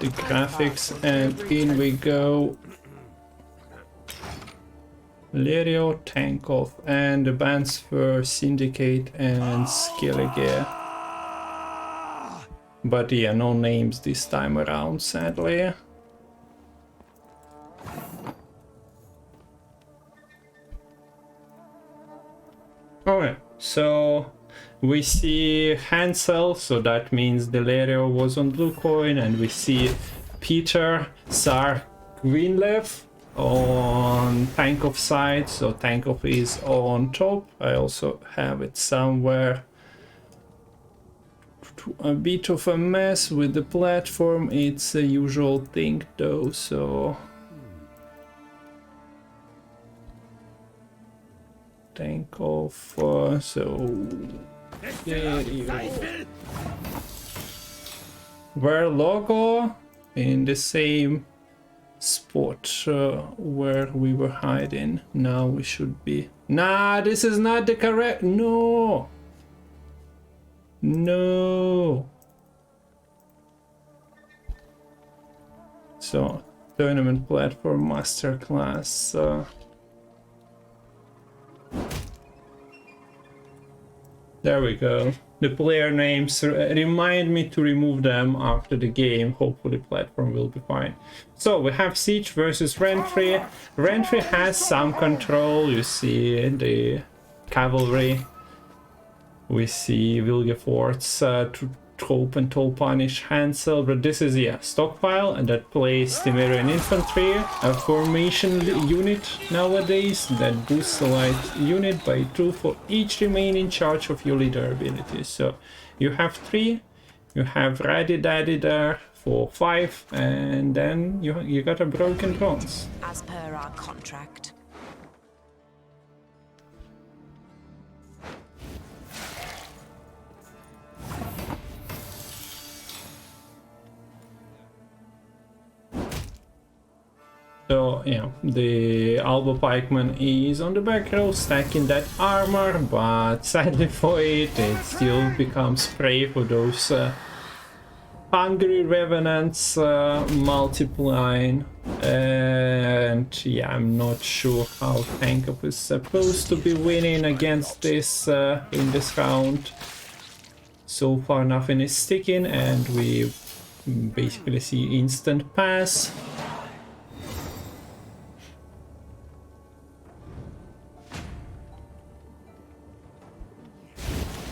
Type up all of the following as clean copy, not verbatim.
the graphics, and in we go. Lerio, Tankoff, and the bands were Syndicate and Skellige. But yeah, no names this time around, sadly. Alright, so we see Hansel, so that means Lerio was on blue coin, and we see Peter, Tsar, Greenleaf on Tankoff side, so Tankoff is on top. I also have it somewhere. A bit of a mess with the platform, it's a usual thing though, so Tankoff, so there you go. Where logo in the same spot where we were hiding. Now we should be. Nah, this is not the correct. No. No. So, tournament platform masterclass. There we go. The player names remind me to remove them after the game. Hopefully platform will be fine. So we have Siege versus Renfri. Renfri has some control. You see the cavalry. We see Vilgefort's to trope and toll punish Hansel, but this is stockpile, and that plays Temerian infantry, a formation unit nowadays that boosts the light unit by 2 for each remaining charge of your leader ability. So you have 3, you have Raddy Daddy there for 5, and then you got a broken bronze. As per our contract. So yeah, the Alba Pikeman is on the back row stacking that armor, but sadly for it, it still becomes prey for those hungry revenants multiplying. And yeah, I'm not sure how Tankoff is supposed to be winning against this in this round. So far nothing is sticking, and we basically see instant pass.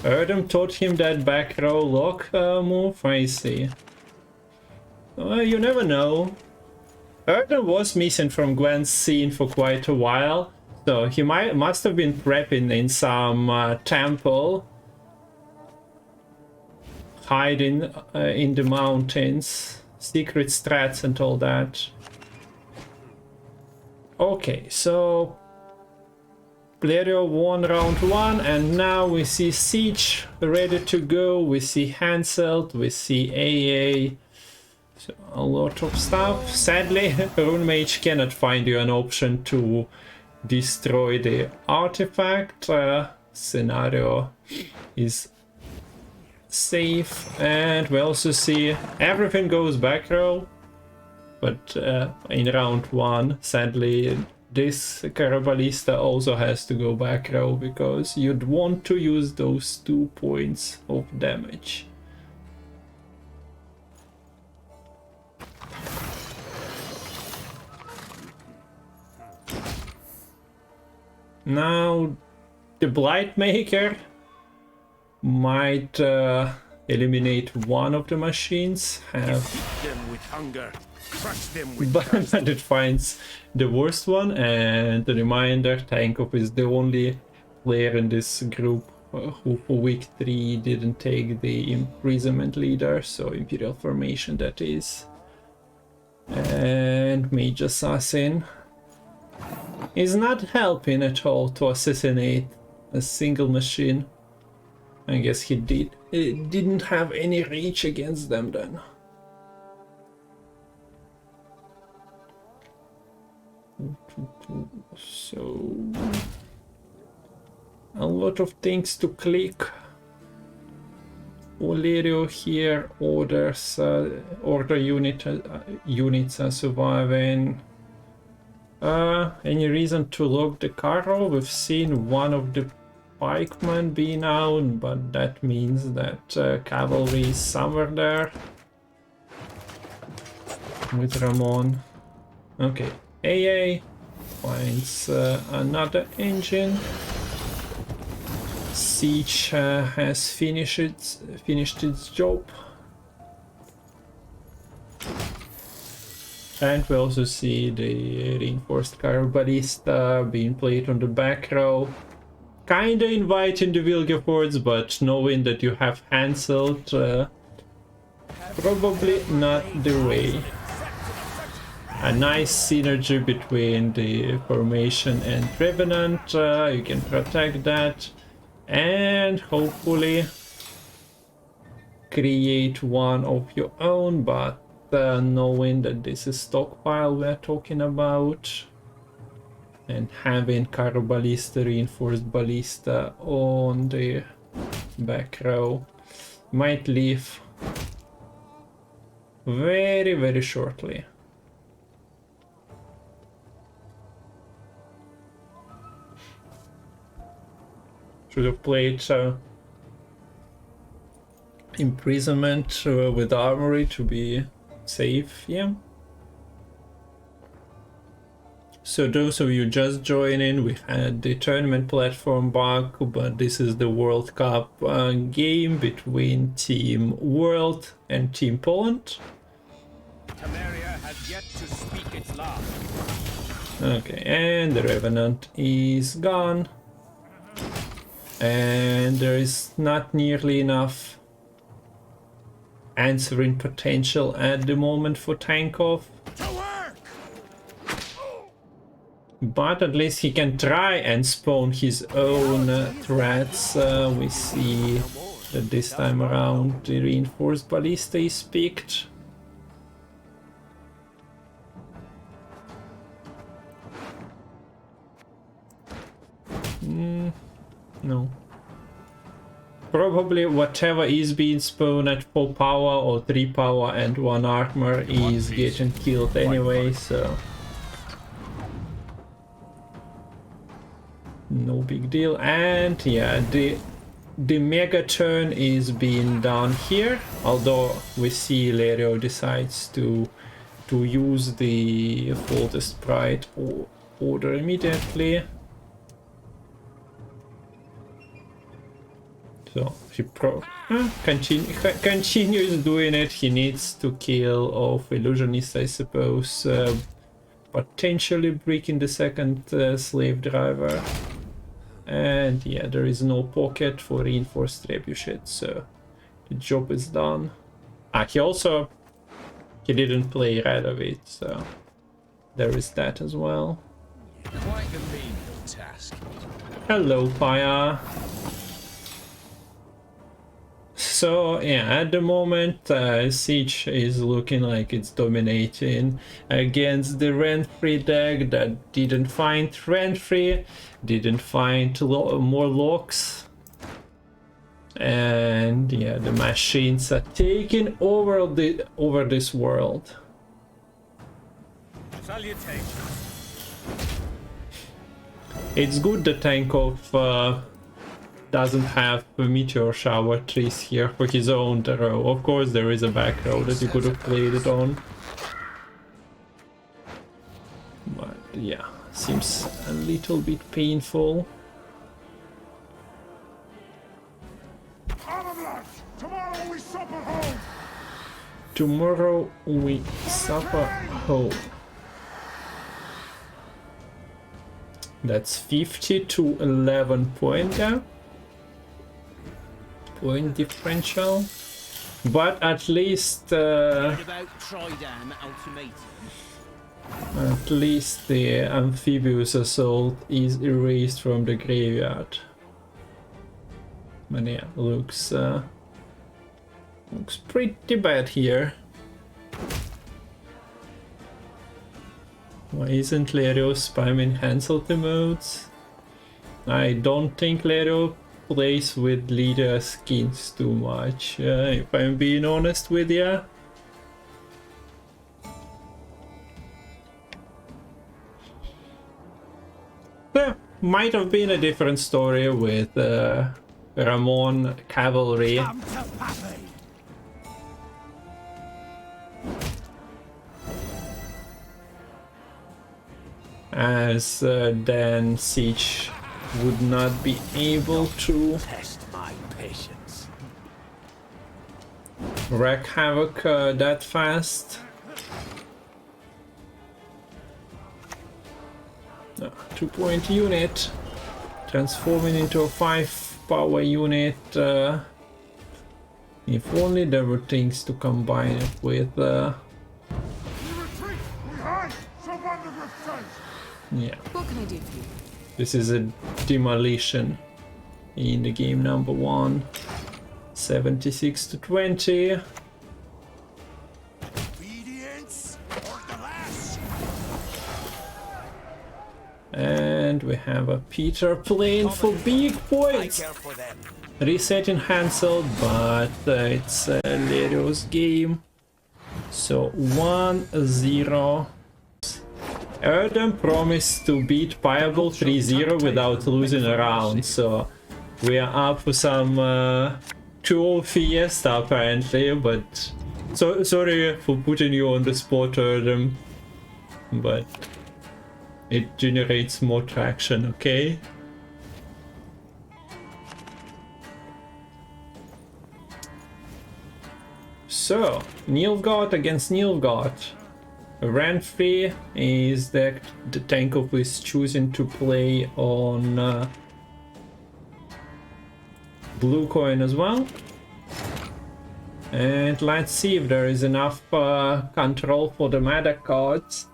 Erdem taught him that back row lock move, I see. You never know. Erdem was missing from Gwent's scene for quite a while, so he must have been prepping in some temple, hiding in the mountains, secret strats and all that. Okay, so Lerio won round 1, and now we see Siege ready to go. We see Hansel, we see AA. So a lot of stuff. Sadly, Rune Mage cannot find you an option to destroy the artifact. Scenario is safe, and we also see everything goes back row. But in round 1, sadly, this Carabalista also has to go back row, because you'd want to use those 2 points of damage. Now the Blightmaker might eliminate one of the machines, but it finds the worst one. And the reminder, Tankoff is the only player in this group who for week 3 didn't take the imprisonment leader, so Imperial formation that is. And Mage Assassin is not helping at all to assassinate a single machine. I guess he didn't have any reach against them then. So a lot of things to click. Lerio here orders order units are surviving. Any reason to lock the carro? We've seen one of the pikemen being out, but that means that cavalry is somewhere there with Ramon. Okay, AA finds another engine. Siege has finished its job. And we also see the reinforced ballista being played on the back row. Kinda inviting the Vilgefords, but knowing that you have cancelled, probably not the way. A nice synergy between the formation and Revenant, you can protect that. And hopefully create one of your own, but knowing that this is stockpile we're talking about, and having Caro Ballista, reinforced ballista on the back row might leave very, very shortly. Should have played imprisonment with armory to be safe, yeah. So those of you just joining, we had the tournament platform bug, but this is the World Cup game between Team World and Team Poland. Temeria has yet to speak its last. Okay, and the Revenant is gone. And there is not nearly enough answering potential at the moment for Tankoff. But at least he can try and spawn his own threats. We see that this time around the reinforced ballista is picked. No. Probably whatever is being spawned at 4 power or 3 power and 1 armor is getting killed anyway, so no big deal. And yeah, the mega turn is being done here, although we see Lerio decides to use the Foldest Pride order immediately. So he continues doing it. He needs to kill off Illusionist, I suppose, potentially breaking the second slave driver. And yeah, there is no pocket for reinforced trebuchet, so the job is done. He didn't play Radovid, so there is that as well. Quite a menial task. Hello, Fire. So yeah, at the moment Siege is looking like it's dominating against the Renfri deck that didn't find Renfri, didn't find more locks, and yeah, the machines are taking over this world. Salutations. It's good that Tankoff doesn't have a meteor shower trees here for his own row. Of course there is a back row that you could have played it on, but yeah, seems a little bit painful. Tomorrow we supper home. Tomorrow we supper home. That's 50 to 11 point gap. Point differential, but at least the amphibious assault is erased from the graveyard. But yeah, looks pretty bad here. Why isn't Lerio spamming Hansel emotes? I don't think Lerio plays with leader skins too much, if I'm being honest with ya. There might have been a different story with Ramon cavalry. Come to Pappy. As then Siege would not be able to Test my patience. wreak havoc that fast. 2-point unit transforming into a 5-power unit. If only there were things to combine it with. We retreat. We hide. Jump on the grip safe. Yeah, What can I do for you? this is a demolition in the game number 1. 76 to 20. Obedience or the last. And we have a Peter playing for big I points. care for them. Resetting Hansel, but it's Lerio's game. So 1-0. Erdem promised to beat Piable 3-0 without losing a round, so we are up for some 2-0 fiesta apparently, but so sorry for putting you on the spot, Erdem, but it generates more traction, okay? So, Nilfgaard against Nilfgaard. Renfri is the Tankoff is choosing to play on blue coin as well. And let's see if there is enough control for the Madoc cards.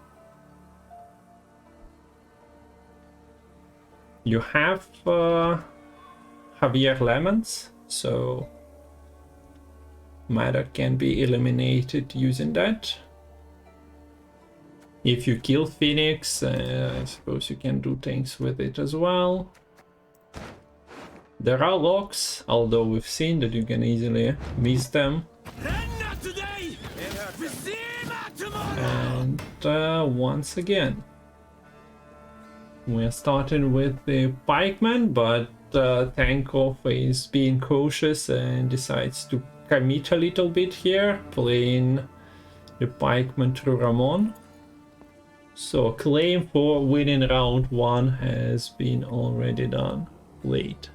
You have Javier Lemons, so Madoc can be eliminated using that. If you kill Phoenix, I suppose you can do things with it as well. There are locks, although we've seen that you can easily miss them. Not today. And once again, we're starting with the pikeman, but Tankoff is being cautious and decides to commit a little bit here, playing the pikeman through Ramon. So claim for winning round 1 has been already done. Late.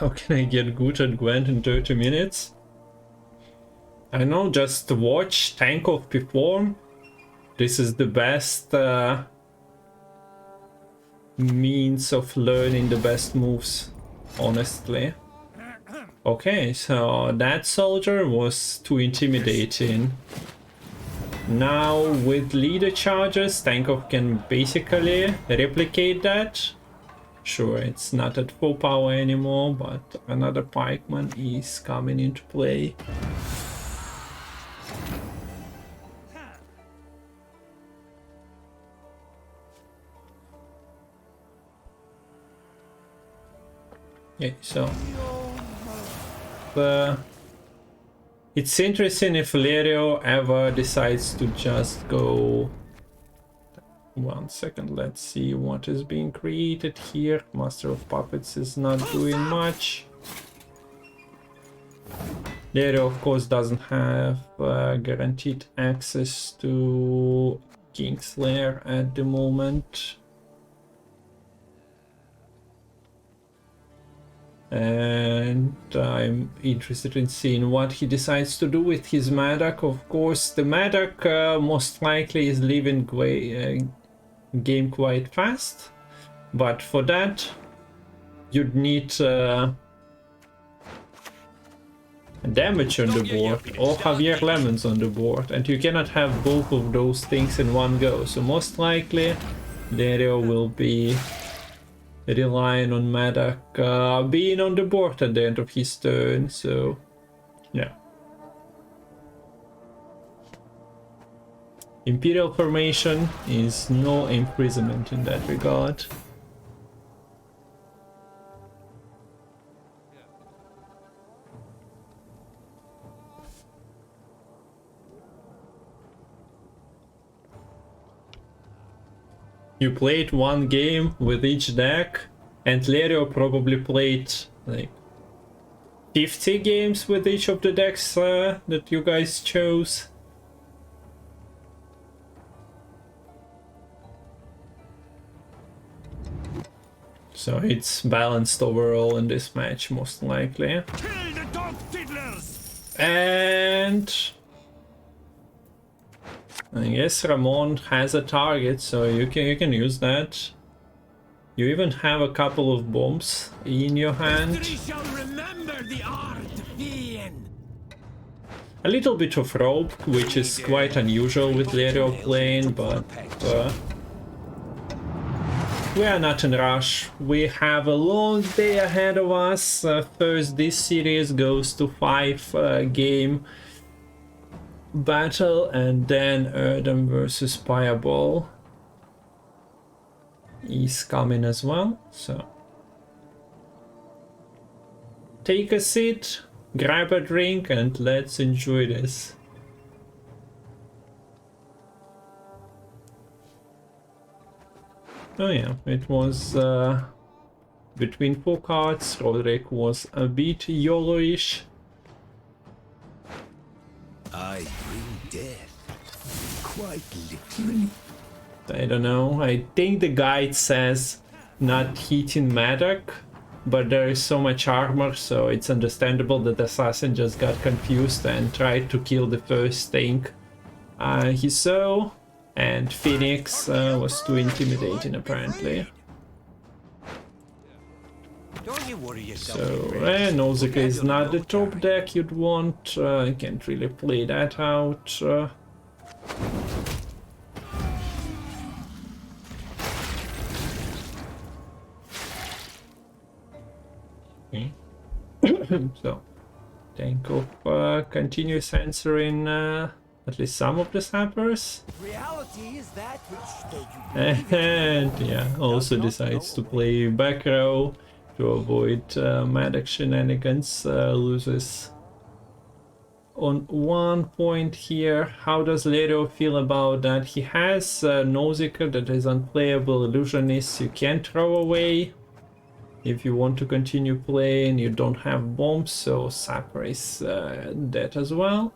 How can I get good at Gwent in 30 minutes? I know, just watch Tankoff perform. This is the best means of learning the best moves, honestly. Okay, so that soldier was too intimidating. Now with leader charges, Tankoff can basically replicate that. Sure, it's not at full power anymore, but another pikeman is coming into play. Okay, so it's interesting if Lerio ever decides to just go. 1 second, let's see what is being created here. Master of Puppets is not doing much. Lerio, of course, doesn't have guaranteed access to King's Lair at the moment. And I'm interested in seeing what he decides to do with his Madoc. Of course, the Madoc most likely is leaving game quite fast, but for that you'd need damage on the board or Javier Lemons on the board, and you cannot have both of those things in one go. So most likely Lerio will be relying on Madoc being on the board at the end of his turn, so yeah. Imperial formation is no imprisonment in that regard. You played one game with each deck, and Lerio probably played like 50 games with each of the decks that you guys chose. So it's balanced overall in this match, most likely. Kill the dog fiddlers! And I guess Ramon has a target, so you can use that. You even have a couple of bombs in your hand. Shall remember the art A little bit of rope, which is quite unusual with Lerio playing, but we are not in rush. We have a long day ahead of us. First, this series goes to 5 game battle, and then Erdem versus Fireball is coming as well. So take a seat, grab a drink, and let's enjoy this. Oh yeah, it was between 4 cards. Roderick was a bit YOLO-ish. I bring death, quite literally. I don't know, I think the guide says not hitting Madoc, but there is so much armor, so it's understandable that the assassin just got confused and tried to kill the first thing he saw, and Phoenix was too intimidating apparently. Don't you worry yourself. So Nausicaa is not the top deck you'd want. I can't really play that out. Okay. So Tankoff continues answering at least some of the sappers. Reality is that which And yeah, also decides to play back row to avoid Madoc shenanigans. Loses on 1 point here. How does Lerio feel about that? He has Nausicaa that is unplayable. Illusionist you can throw away if you want to continue playing. You don't have bombs, so Sapper is dead as well.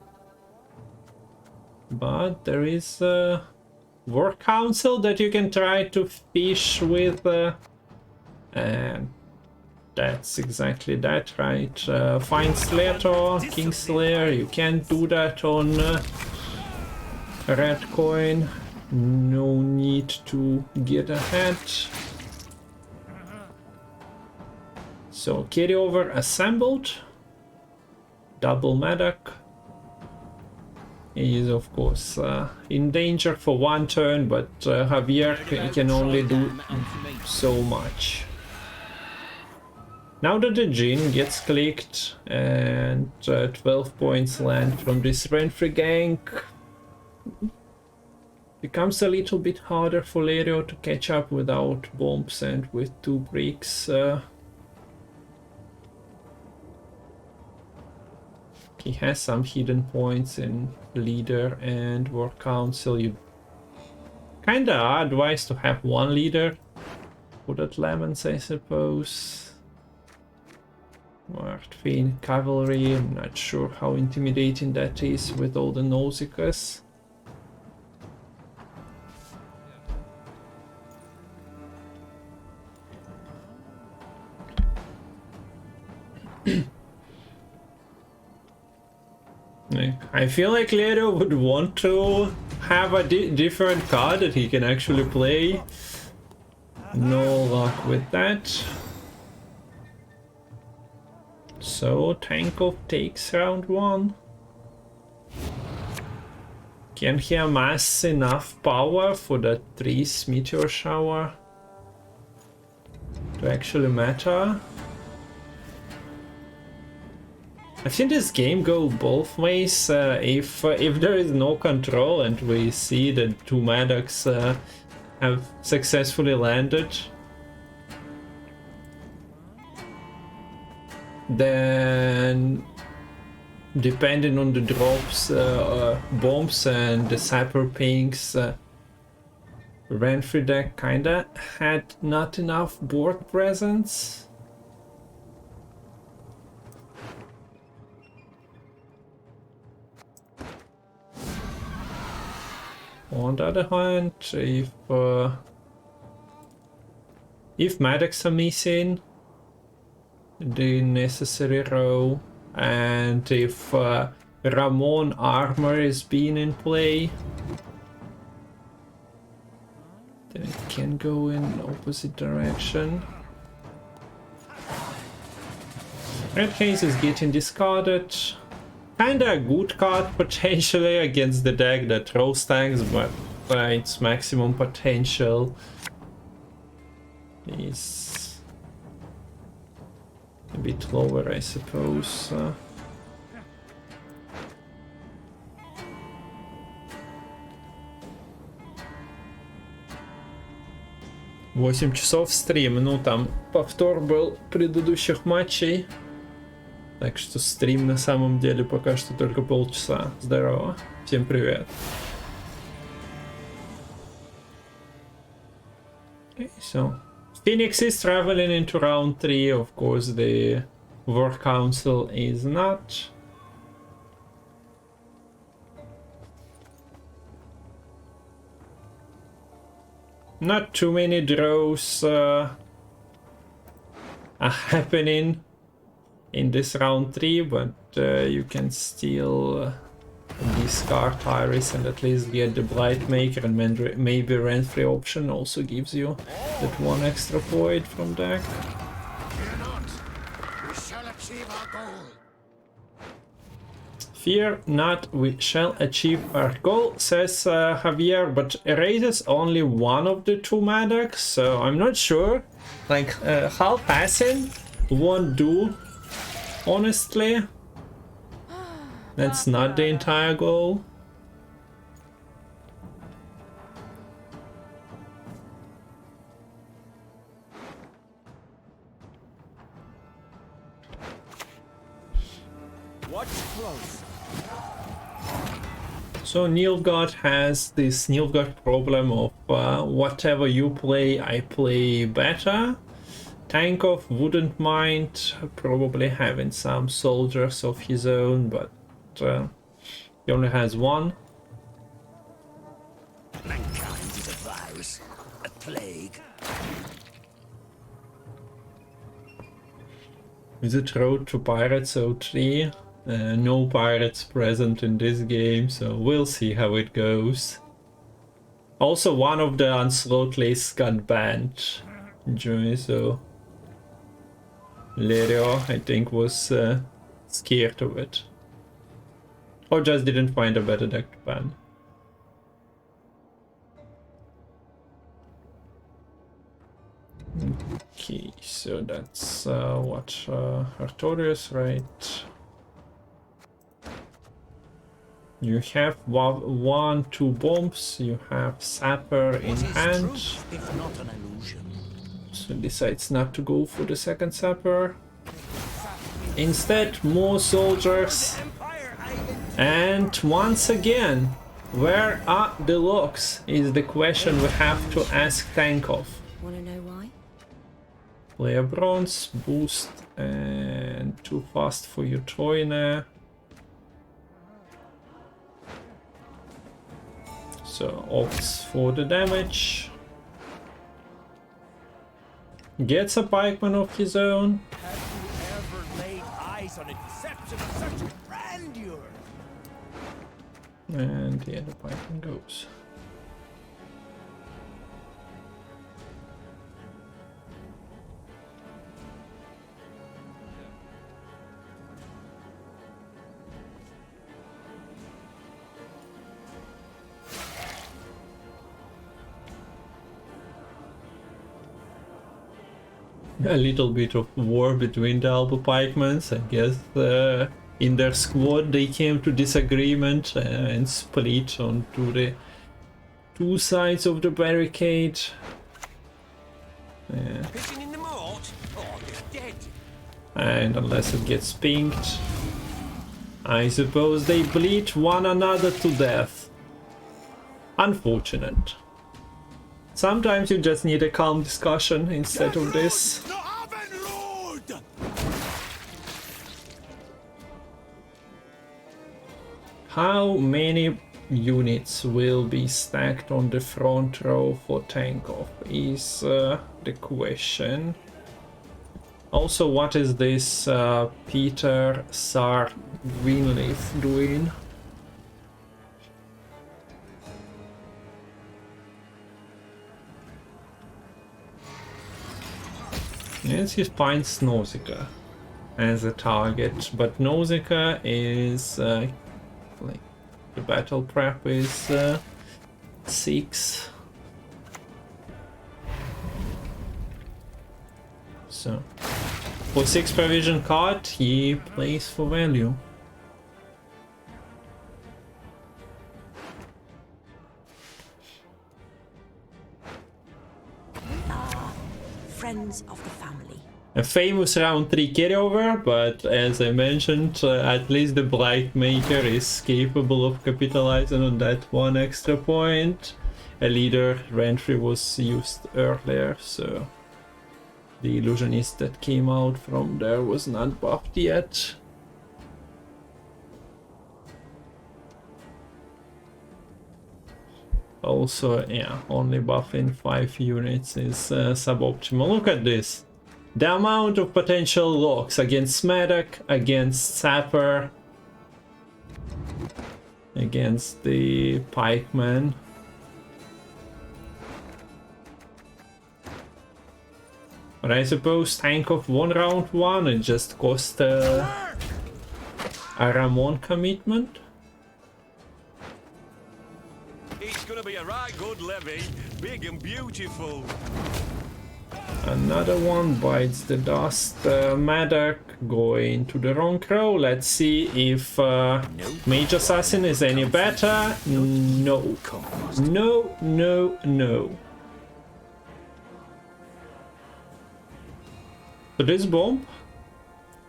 But there is War Council that you can try to fish with, and that's exactly that, right? Find Slayer, King Slayer, you can't do that on Red Coin. No need to get ahead. So carryover assembled. Double Madoc. He is of course in danger for 1 turn, but Javier can only do so much. Now that the Jin gets clicked and 12 points land from this Renfri gang, becomes a little bit harder for Lerio to catch up without bombs and with 2 bricks. He has some hidden points in leader and War Council. You kinda are advised to have 1 leader for that Lemons, I suppose. Martfin Cavalry, I'm not sure how intimidating that is with all the Nausicaas. I feel like Lerio would want to have a different card that he can actually play. No luck with that. So Tankoff takes round 1. Can he amass enough power for that 3 meteor shower to actually matter? I've seen this game go both ways. If there is no control and we see that two Madocs have successfully landed, then depending on the drops, bombs and the sapper pings, Renfri deck kinda had not enough board presence. On the other hand, if Madocs are missing the necessary row, and if Ramon armor is being in play, then it can go in opposite direction. Red Haze is getting discarded. Kinda a good card potentially against the deck that throws tanks, but its maximum potential is a bit lower, I suppose. 8 часов стрим, ну там повтор был предыдущих матчей. Так что стрим на самом деле пока что только полчаса. Здорово, всем привет. Okay, so Phoenix is traveling into round 3, of course the World Council is not. Not too many draws are happening in this round 3, but you can still discard Iris and at least get the Blightmaker, and maybe Renfri option also gives you that one extra void from deck. Fear not, we shall achieve our goal, says Javier, but raises only one of the two Madocs, so I'm not sure. Like, how passing won't do, honestly. That's not the entire goal. Watch close. So Nilfgaard has this Nilfgaard problem of whatever you play, I play better. Tankoff wouldn't mind probably having some soldiers of his own, but he only has one. Mankind is a virus, a plague. Is it Road to Pirates 03? No pirates present in this game, so we'll see how it goes. Also, one of the Onslaught lists got banned, Joey, so Lerio, I think, was scared of it. Or just didn't find a better deck to ban. Okay, so that's what Artorius, right? You have 1-2 bombs, you have Sapper in hand. If not an illusion. So decides not to go for the second Sapper. Instead, more soldiers. And once again, where are the locks is the question we have to ask Tankoff. Wanna know why? Play a bronze, boost, and too fast for your Troina. So opts for the damage. Gets a pikeman of his own. Have you ever laid eyes on a deception of such grandeur? And yeah, the pikeman goes. A little bit of war between the Alba Pikemans, I guess. in their squad they came to disagreement and split onto the two sides of the barricade. Yeah. Pitching in the moat? Oh, they're dead. And unless it gets pinged, I suppose they bleed one another to death. Unfortunate. Sometimes you just need a calm discussion instead of this. The oven load! How many units will be stacked on the front row for Tankoff is the question. Also, what is this Peter Sar Greenleaf doing? Yes, he finds Nausicaa as a target, but Nausicaa is like the battle prep is 6. So for 6 provision card, he plays for value. Friends of the family. A famous round 3 carryover, but as I mentioned, at least the Blight Maker is capable of capitalizing on that one extra point. A leader, Renfri, was used earlier, so the illusionist that came out from there was not buffed yet. Also, yeah, only buffing 5 units is suboptimal. Look at this. The amount of potential locks against Madoc, against Sapper, against the Pikeman. But I suppose Tankoff won round 1 and just cost a Ramon commitment. It's gonna be a right good levy, big and beautiful. Another one bites the dust. Madoc going to the wrong row. Let's see if Mage Assassin is any better. No. No, no, no. So this bomb,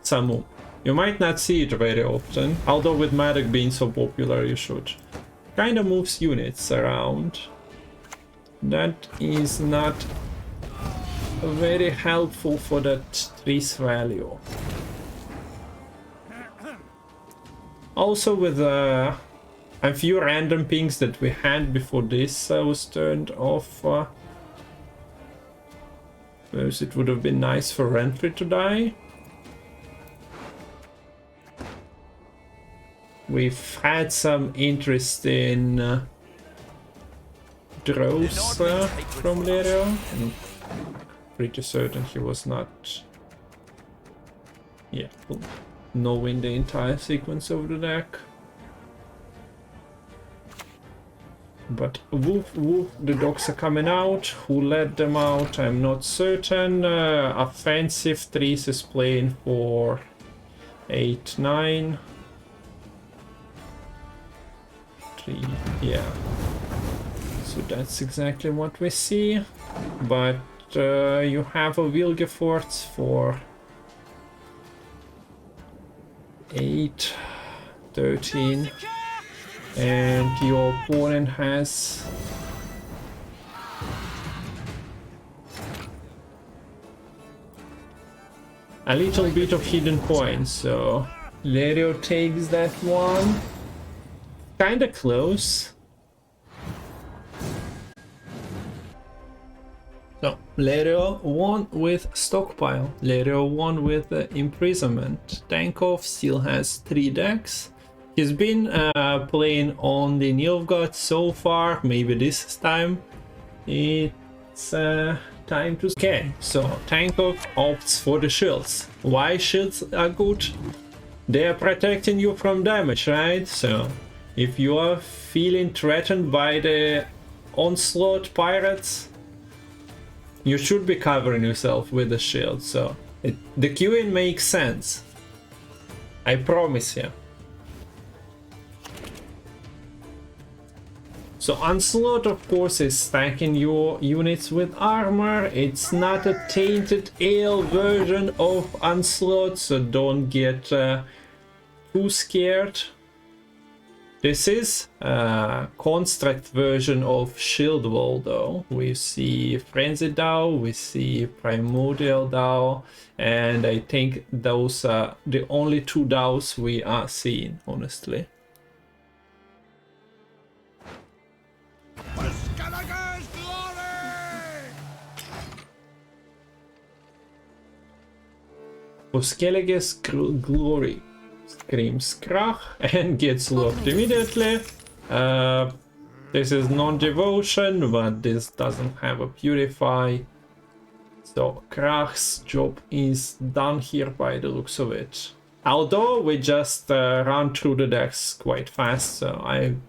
Samu, you might not see it very often, although with Madoc being so popular you should. Kinda moves units around. That is not very helpful for that 3's value. Also with a few random pings that we had before this was turned off. Suppose it would have been nice for Renfri to die. We've had some interesting draws from Lerio. I'm pretty certain he was not, yeah, knowing the entire sequence of the deck. But woof woof, the dogs are coming out. Who let them out? I'm not certain. Offensive 3's is playing for 8-9. 3, yeah. So that's exactly what we see. But you have a Wilgefortz for 8, 13. And your opponent has a little bit of hidden points, so Lerio takes that one. Kinda close. So Lerio won with stockpile. Lerio won with imprisonment. Tankoff still has 3 decks. He's been playing on the Nilfgaard so far. Maybe this time it's time to... Okay, so Tankoff opts for the shields. Why shields are good? They are protecting you from damage, right? So if you are feeling threatened by the onslaught pirates, you should be covering yourself with a shield. So the queuing makes sense. I promise you. So Onslaught, of course, is stacking your units with armor. It's not a tainted ale version of Onslaught, so don't get too scared. This is a construct version of Shield Wall, though. We see Frenzy Dao, we see Primordial Dao, and I think those are the only two Daos we are seeing, honestly. For Skellige's glory screams Krach and gets locked immediately. This is non-devotion, but this doesn't have a purify. So Krach's job is done here by the looks of it. Although we just run through the decks quite fast, so I'm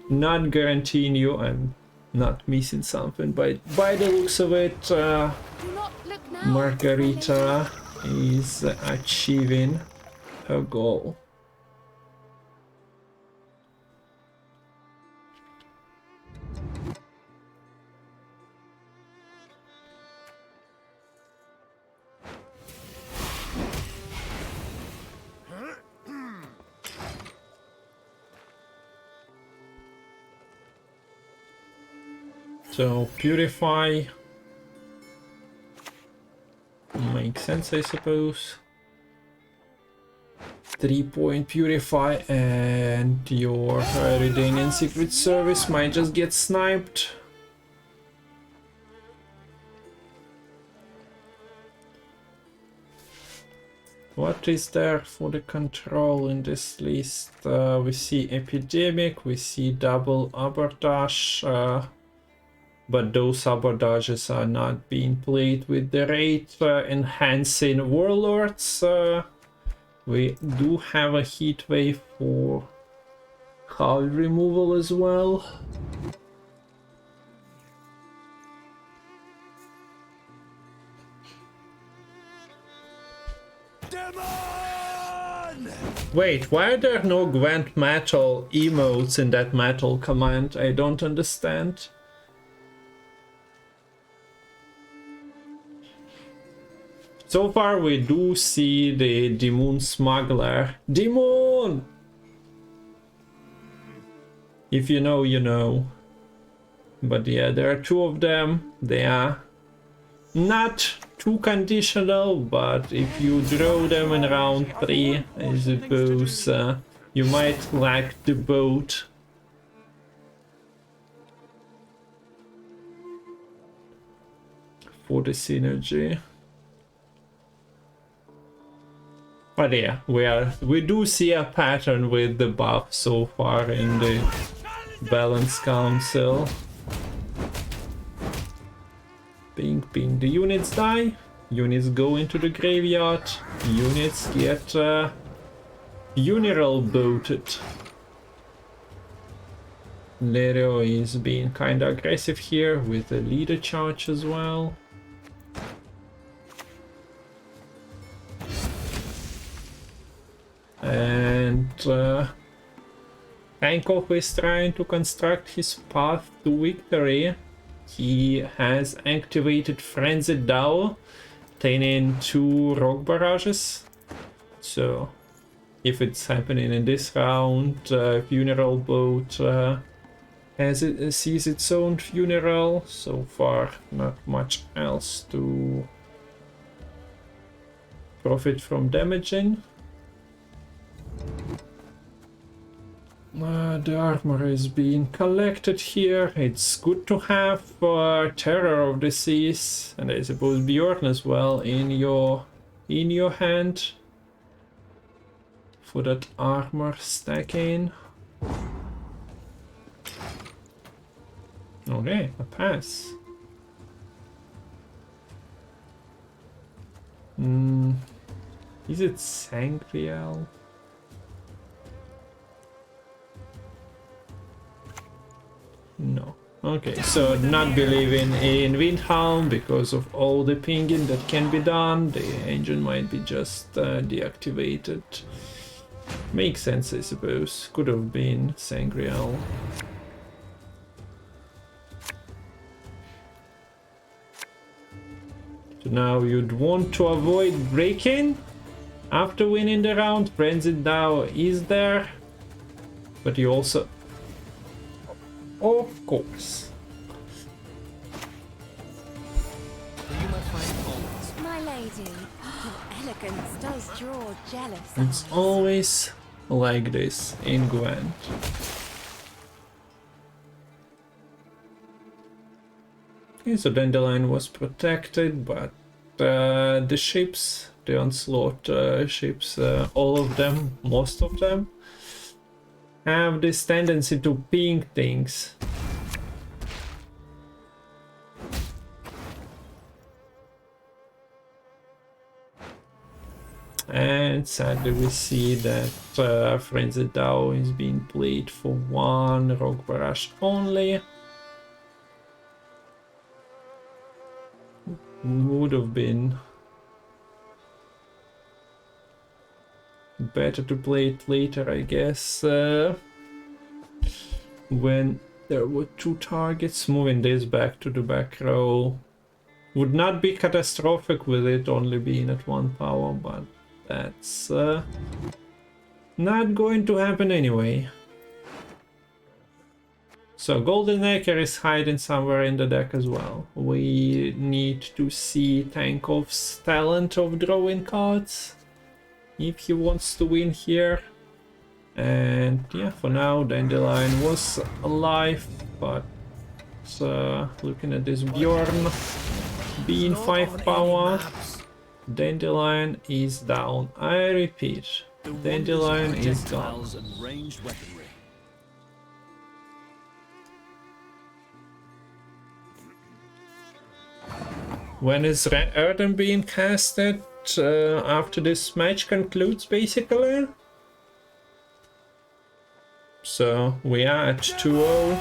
not guaranteeing you I'm not missing something. But by the looks of it, Margarita is achieving her goal. So purify makes sense, I suppose. 3-point purify, and your Redanian Secret Service might just get sniped. What is there for the control in this list? We see Epidemic, we see double abordage, but those abordages are not being played with the rate enhancing Warlords. We do have a heat wave for hull removal as well. Demon! Wait, why are there no Gwent Matol emotes in that Matol command? I don't understand. So far we do see the Demon Smuggler. Demon! If you know, you know. But yeah, there are two of them. They are not too conditional, but if you draw them in round 3, I suppose you might lack the boat. For the synergy. But yeah, we do see a pattern with the buff so far in the Balance Council. Ping ping, the units die, units go into the graveyard, units get funeral boated. Lerio is being kinda aggressive here with the leader charge as well. And Tankoff is trying to construct his path to victory. He has activated Frenzied Dao, obtaining 2 rock barrages. So if it's happening in this round, Funeral Boat sees its own funeral. So far not much else to profit from damaging. The armor is being collected here. It's good to have Terror of the Seas, and I suppose Bjorn as well in your hand for that armor stacking. Okay, a pass. Is it Sangreal? No. Okay, so not believing in Windhelm because of all the pinging that can be done. The engine might be just deactivated. Makes sense, I suppose. Could have been Sangreal. So now you'd want to avoid breaking. After winning the round, Frenzied Dow is there. But you also... Of course. My lady, your elegance does draw jealous It's eyes. always like this in Gwent. Okay, so Dandelion was protected, but the ships, the Onslaught ships, all of them, most of them, have this tendency to ping things. And sadly we see that Frenzied Dow is being played for one Rogue Barrage only. Would have been better to play it later, I guess, when there were two targets. Moving this back to the back row would not be catastrophic with it only being at 1 power, but that's not going to happen anyway. So Golden Necker is hiding somewhere in the deck as well. We need to see Tankoff's talent of drawing cards if he wants to win here. And yeah, for now Dandelion was alive, but looking at this Bjorn being 5 power, Dandelion is down. I repeat, Dandelion is down. When is Erden being casted? After this match concludes, basically. So we are at 2-0.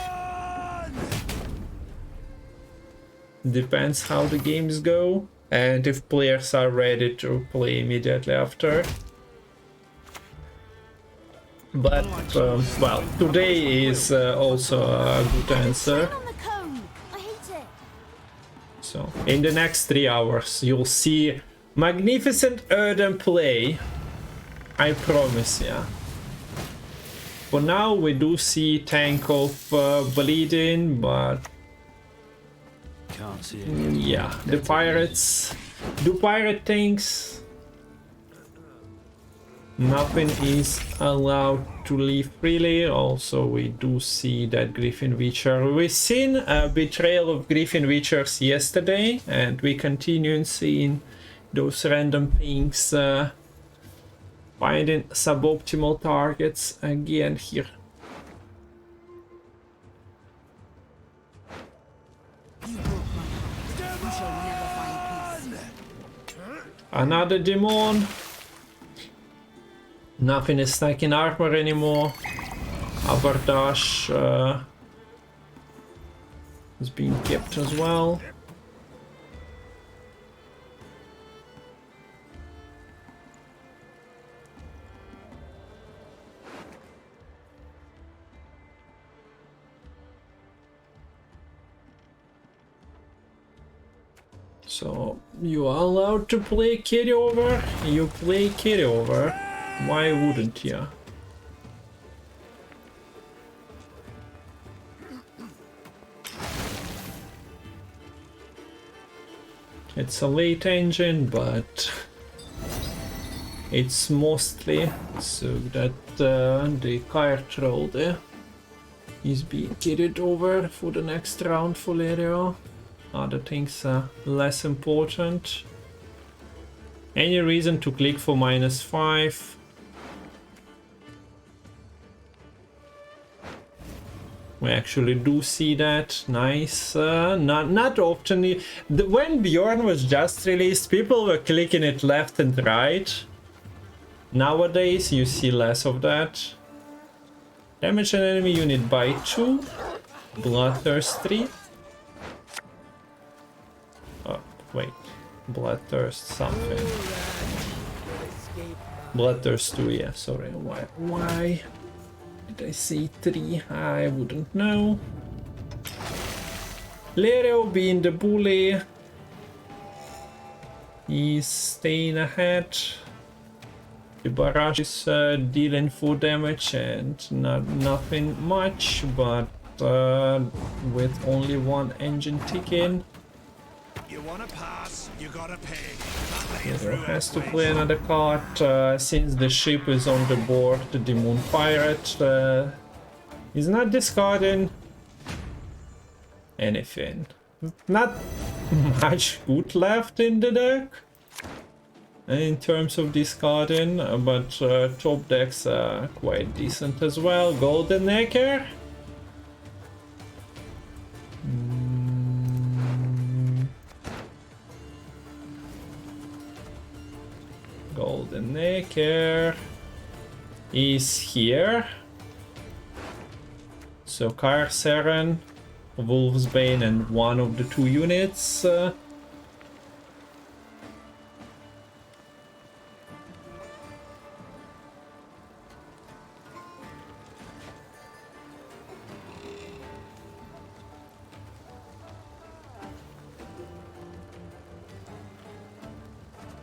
Depends how the games go and if players are ready to play immediately after. But well, today is also a good answer. So in the next 3 hours you'll see magnificent Erden play, I promise ya. For now we do see Tankoff bleeding, but Can't see it. yeah, the pirates do pirate things. Nothing is allowed to leave freely. Also, we do see that Griffin Witcher. We've seen a betrayal of Griffin Witchers yesterday, and we continue seeing those random pings finding suboptimal targets again here. Another demon. Nothing is stacking armor anymore. Abordage is being kept as well. So you are allowed to play carryover. You play carryover. Why wouldn't you? It's a late engine, but it's mostly so that the card roll there is being carried over for the next round for Lerio. Other things are less important. Any reason to click for -5? We actually do see that. Nice. Not often. When Bjorn was just released, people were clicking it left and right. Nowadays, you see less of that. Damage an enemy unit by 2. Bloodthirst 3. Oh, wait. Bloodthirst something. Bloodthirst 2, yeah, sorry. Why did I say 3? I wouldn't know. Lerio being the bully. He's staying ahead. The barrage is dealing full damage and nothing much, but with only one engine ticking. You wanna pass, you gotta pay. Lerio has to play another card. Since the ship is on the board, the Moon Pirate is not discarding anything. Not much good left in the deck in terms of discarding, but top decks are quite decent as well. Golden Necker. Golden Necker is here. So Karseren, Wolfsbane, and one of the 2 units.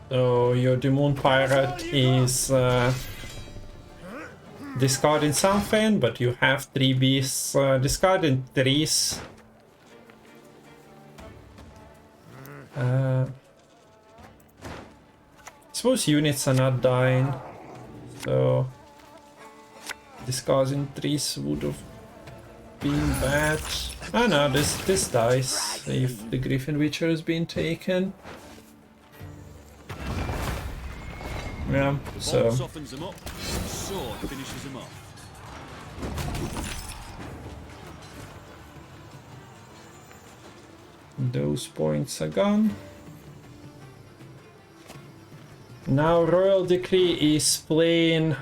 So your Demon Pirate is discarding something, but you have 3 beasts. Discarding 3s. I suppose units are not dying, so discarding 3s would have been bad. Oh no, this dies if the Griffin Witcher has been taken. Yeah, so softens them up, sword finishes them off. Those points are gone. Now Royal Decree is playing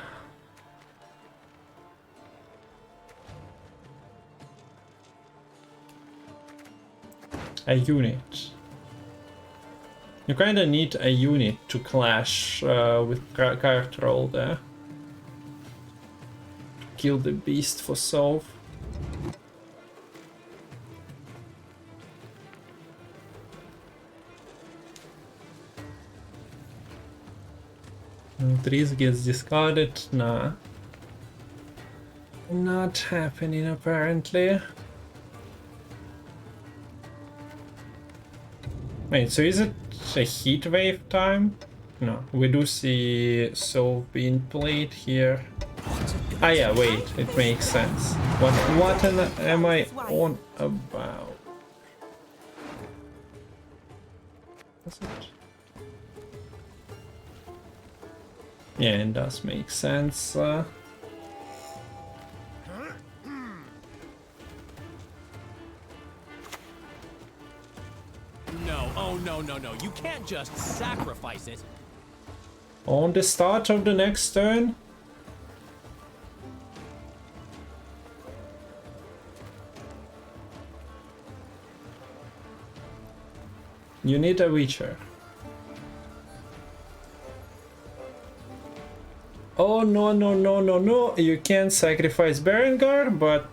a unit. You kinda need a unit to clash with card roll there. Kill the beast for solve. Trees gets discarded. Nah. Not happening apparently. Wait, so is it a heat wave time? No, we do see Soul being played here. Ah yeah, wait, it makes sense. What am I on about? What's it? Yeah, it does make sense. No, oh no, you can't just sacrifice it. On the start of the next turn? You need a Witcher. Oh no, you can't sacrifice Berengar, but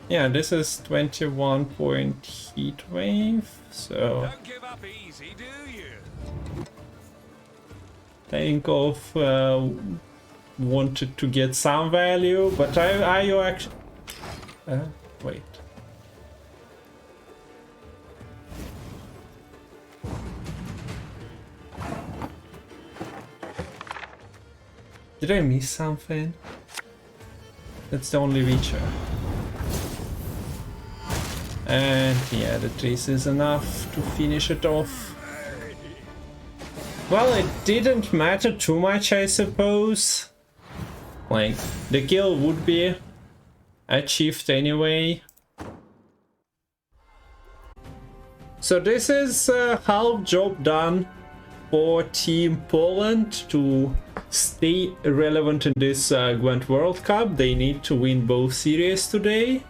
yeah, this is 21 point heat wave, so Don't give up easy, do you? Tankoff wanted to get some value, but are you actually wait. Did I miss something? That's the only Witcher. And yeah, the trace is enough to finish it off. Well, it didn't matter too much, I suppose. Like, the kill would be achieved anyway. So this is half job done for Team Poland to stay relevant in this Gwent World Cup. They need to win both series today.